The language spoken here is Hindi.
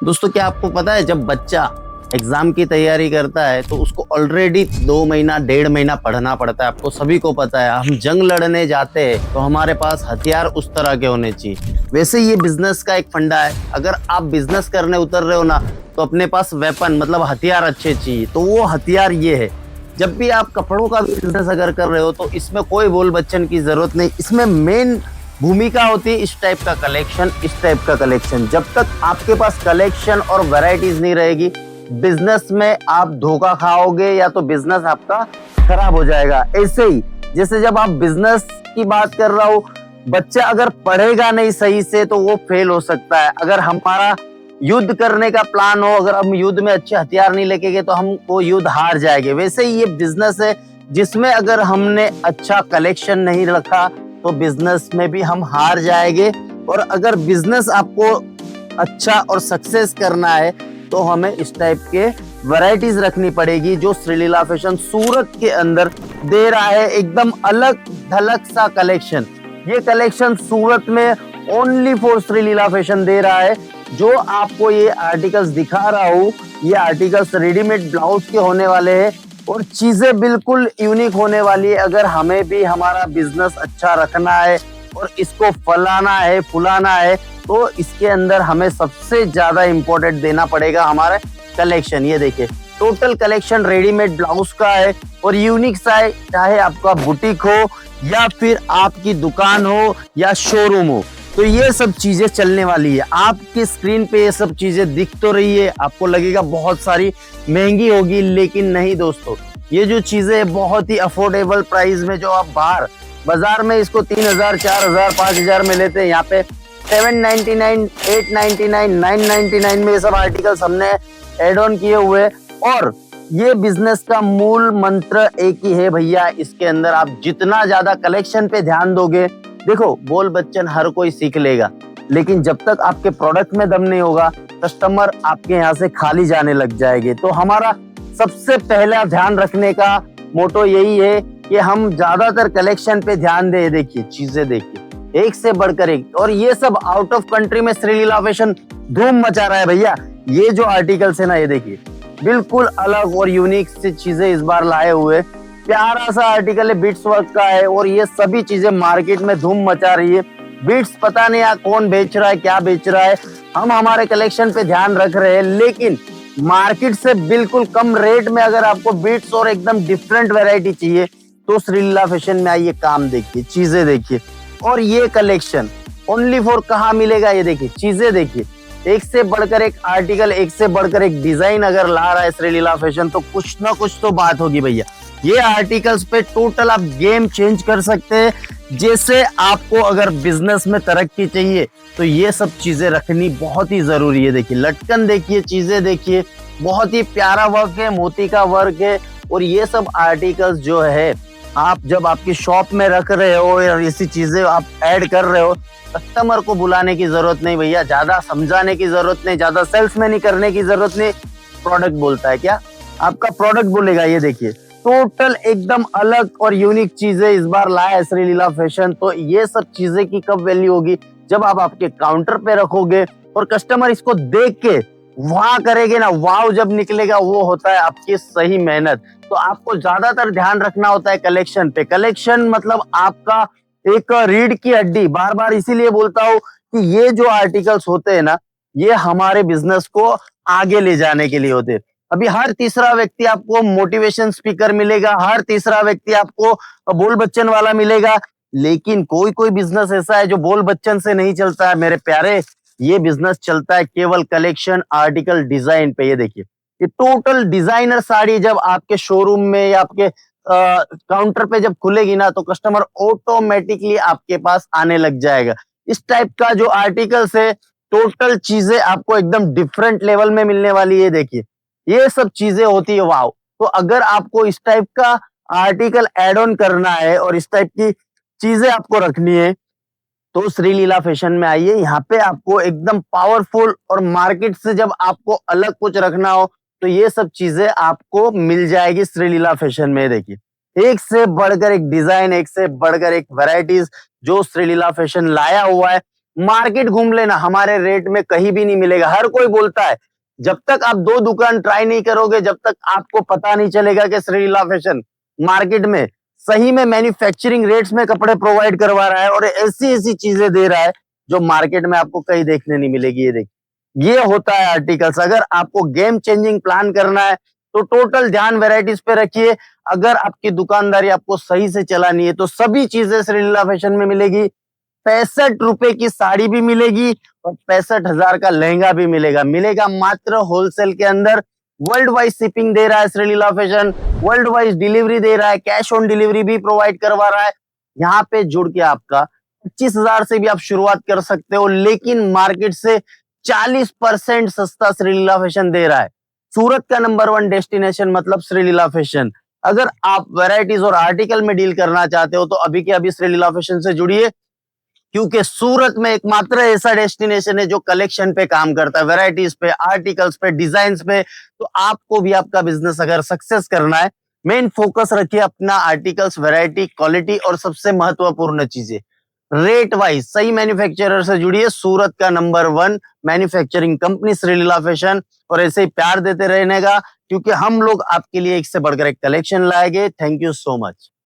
दोस्तों, क्या आपको पता है जब बच्चा एग्जाम की तैयारी करता है तो उसको ऑलरेडी 2 महीना 1.5 महीना पढ़ना पड़ता है। आपको सभी को पता है, हम जंग लड़ने जाते हैं तो हमारे पास हथियार उस तरह के होने चाहिए। वैसे ये बिजनेस का एक फंडा है। अगर आप बिजनेस करने उतर रहे हो ना, तो अपने पास वेपन मतलब हथियार अच्छे चाहिए। तो वो हथियार ये है। जब भी आप कपड़ों का बिजनेस अगर कर रहे हो तो इसमें कोई बोल बच्चन की जरूरत नहीं। इसमें मेन भूमिका होती है इस टाइप का कलेक्शन, इस टाइप का कलेक्शन। जब तक आपके पास कलेक्शन और वैरायटीज नहीं रहेगी, बिजनेस में आप धोखा खाओगे या तो बिजनेस आपका खराब हो जाएगा। ऐसे ही जैसे जब आप बिजनेस की बात कर रहा हो, बच्चा अगर पढ़ेगा नहीं सही से तो वो फेल हो सकता है। अगर हमारा युद्ध करने का प्लान हो, अगर हम युद्ध में अच्छे हथियार नहीं लेके गए तो हम वो युद्ध हार जाएंगे। वैसे ही ये बिजनेस है जिसमें अगर हमने अच्छा कलेक्शन नहीं रखा तो बिजनेस में भी हम हार जाएंगे। और अगर बिजनेस आपको अच्छा और सक्सेस करना है तो हमें इस टाइप के वैरायटीज रखनी पड़ेगी जो श्रीलीला फैशन सूरत के अंदर दे रहा है। एकदम अलग थलग सा कलेक्शन। ये कलेक्शन सूरत में ओनली फॉर श्रीलीला फैशन दे रहा है। जो आपको ये आर्टिकल्स दिखा रहा हूँ, ये आर्टिकल्स रेडीमेड ब्लाउज के होने वाले हैं और चीजें बिल्कुल यूनिक होने वाली है। अगर हमें भी हमारा बिजनेस अच्छा रखना है और इसको फलाना है, फुलाना है, तो इसके अंदर हमें सबसे ज्यादा इम्पोर्टेंट देना पड़ेगा हमारा कलेक्शन। ये देखिए, टोटल कलेक्शन रेडीमेड ब्लाउज का है और यूनिक सा है। चाहे आपका बुटीक हो या फिर आपकी दुकान हो या शोरूम हो, तो ये सब चीजें चलने वाली है। आपकी स्क्रीन पे ये सब चीजें दिख तो रही है, आपको लगेगा बहुत सारी महंगी होगी, लेकिन नहीं दोस्तों। ये जो चीजें बहुत ही अफोर्डेबल प्राइस में, जो आप बाहर बाजार में इसको 3,000, 4,000, 5,000 में लेते हैं, यहाँ पे 799, 899, 999 में ये सब आर्टिकल्स हमने एड ऑन किए हुए। और ये बिजनेस का मूल मंत्र एक ही है भैया, इसके अंदर आप जितना ज्यादा कलेक्शन पे ध्यान दोगे, देखो बोल बच्चन हर कोई सीख लेगा, लेकिन जब तक आपके प्रोडक्ट में दम नहीं होगा, कस्टमर आपके यहाँ से खाली जाने लग जाएंगे। तो हमारा सबसे पहला ध्यान रखने का मोटो यही है कि हम ज्यादातर कलेक्शन पे ध्यान दे। देखिए चीजें देखिए, एक से बढ़कर एक। और ये सब आउट ऑफ कंट्री में श्रीलीला फैशन धूम मचा रहा है भैया। ये जो आर्टिकल्स है ना, ये देखिए बिल्कुल अलग और यूनिक सी चीजें इस बार लाए हुए। प्यारा सा आर्टिकल है, बीट्स वर्क का है और ये सभी चीजें मार्केट में धूम मचा रही है। बीट्स पता नहीं कौन बेच रहा है, क्या बेच रहा है। हम हमारे कलेक्शन पे ध्यान रख रहे हैं, लेकिन मार्केट से बिल्कुल कम रेट में अगर आपको बीट्स और एकदम डिफरेंट वैरायटी चाहिए तो श्रीलीला फैशन में आइए, काम देखिए, चीजें देखिए। और ये कलेक्शन ओनली फॉर कहाँ मिलेगा, ये देखिए चीजें देखिए। एक से बढ़कर एक आर्टिकल, एक से बढ़कर एक डिजाइन अगर ला रहा है श्रीलीला फैशन, तो कुछ ना कुछ तो बात होगी भैया। ये आर्टिकल्स पे टोटल आप गेम चेंज कर सकते हैं। जैसे आपको अगर बिजनेस में तरक्की चाहिए तो ये सब चीजें रखनी बहुत ही जरूरी है। देखिए लटकन देखिए, चीजें देखिए, बहुत ही प्यारा वर्क है, मोती का वर्क है। और ये सब आर्टिकल्स जो है, आप जब आपकी शॉप में रख रहे हो और ऐसी चीजें आप ऐड कर रहे हो, कस्टमर को बुलाने की जरूरत नहीं भैया, ज्यादा समझाने की जरूरत नहीं, ज्यादा सेल्समैनी करने की जरूरत नहीं। प्रोडक्ट बोलता है क्या, आपका प्रोडक्ट बोलेगा। ये देखिए टोटल एकदम अलग और यूनिक चीजें इस बार लाया है श्रीलीला फैशन। तो ये सब चीजें की कब वैल्यू होगी, जब आप आपके काउंटर पे रखोगे और कस्टमर इसको देख के वाह करेंगे ना। वाव जब निकलेगा वो होता है आपकी सही मेहनत। तो आपको ज्यादातर ध्यान रखना होता है कलेक्शन पे। कलेक्शन मतलब आपका एक रीढ़ की हड्डी। बार बार इसीलिए बोलता हूँ कि ये जो आर्टिकल्स होते हैं ना, ये हमारे बिजनेस को आगे ले जाने के लिए होते हैं। अभी हर तीसरा व्यक्ति आपको मोटिवेशन स्पीकर मिलेगा, हर तीसरा व्यक्ति आपको बोल बच्चन वाला मिलेगा, लेकिन कोई कोई बिजनेस ऐसा है जो बोल बच्चन से नहीं चलता है मेरे प्यारे। ये बिजनेस चलता है केवल कलेक्शन, आर्टिकल, डिजाइन पे। ये देखिए, ये टोटल डिजाइनर साड़ी जब आपके शोरूम में या आपके काउंटर पे जब खुलेगी ना, तो कस्टमर ऑटोमेटिकली आपके पास आने लग जाएगा। इस टाइप का जो आर्टिकल्स है, टोटल चीजें आपको एकदम डिफरेंट लेवल में मिलने वाली है। देखिए ये सब चीजें होती है वाव। तो अगर आपको इस टाइप का आर्टिकल एड ऑन करना है और इस टाइप की चीजें आपको रखनी है, तो श्रीलीला फैशन में आइए। यहाँ पे आपको एकदम पावरफुल और मार्केट से जब आपको अलग कुछ रखना हो तो ये सब चीजें आपको मिल जाएगी श्रीलीला फैशन में। देखिए एक से बढ़कर एक डिजाइन, एक से बढ़कर एक वैरायटीज जो श्रीलीला फैशन लाया हुआ है। मार्केट घूम लेना, हमारे रेट में कहीं भी नहीं मिलेगा। हर कोई बोलता है, जब तक आप 2 दुकान ट्राई नहीं करोगे, जब तक आपको पता नहीं चलेगा कि श्रीलीला फैशन मार्केट में सही में मैन्युफैक्चरिंग रेट्स में कपड़े प्रोवाइड करवा रहा है और ऐसी-ऐसी चीजें दे रहा है, जो मार्केट में आपको कहीं देखने नहीं मिलेगी। ये देखिए, ये होता है आर्टिकल्स। अगर आपको गेम चेंजिंग प्लान करना है, तो टोटल ध्यान वैराइटीज पे रखिए। अगर आपकी दुकानदारी आपको सही से चलानी है, तो सभी चीजें श्रीलीला फैशन में मिलेगी। 65 रुपए की साड़ी भी मिलेगी और 65,000 का लहंगा भी मिलेगा मात्र होलसेल के अंदर। वर्ल्ड वाइड शिपिंग दे रहा है Sreeleela fashion, world wide delivery दे रहा है, कैश ऑन डिलीवरी भी प्रोवाइड करवा रहा है। यहाँ पे जुड़ के आपका 25,000 से भी आप शुरुआत कर सकते हो, लेकिन मार्केट से 40% सस्ता श्रीलीला फैशन दे रहा है। सूरत का नंबर 1 डेस्टिनेशन मतलब श्रीलीला फैशन। अगर आप वैरायटीज और आर्टिकल में डील करना चाहते हो, तो अभी के अभी श्रीलीला फैशन से जुड़िए, क्योंकि सूरत में एकमात्र ऐसा डेस्टिनेशन है जो कलेक्शन पे काम करता है, वैरायटीज पे, आर्टिकल्स पे, डिजाइन्स पे। तो आपको भी आपका बिजनेस अगर सक्सेस करना है, मेन फोकस रखिए अपना आर्टिकल्स, वैरायटी, क्वालिटी और सबसे महत्वपूर्ण चीजें रेट वाइज सही मैन्युफैक्चरर से जुड़िए। सूरत का number 1 manufacturing company Sreeleela fashion, और ऐसे ही प्यार देते रहने का, क्योंकि हम लोग आपके लिए एक से बढ़कर एक कलेक्शन लाएंगे। Thank you so much.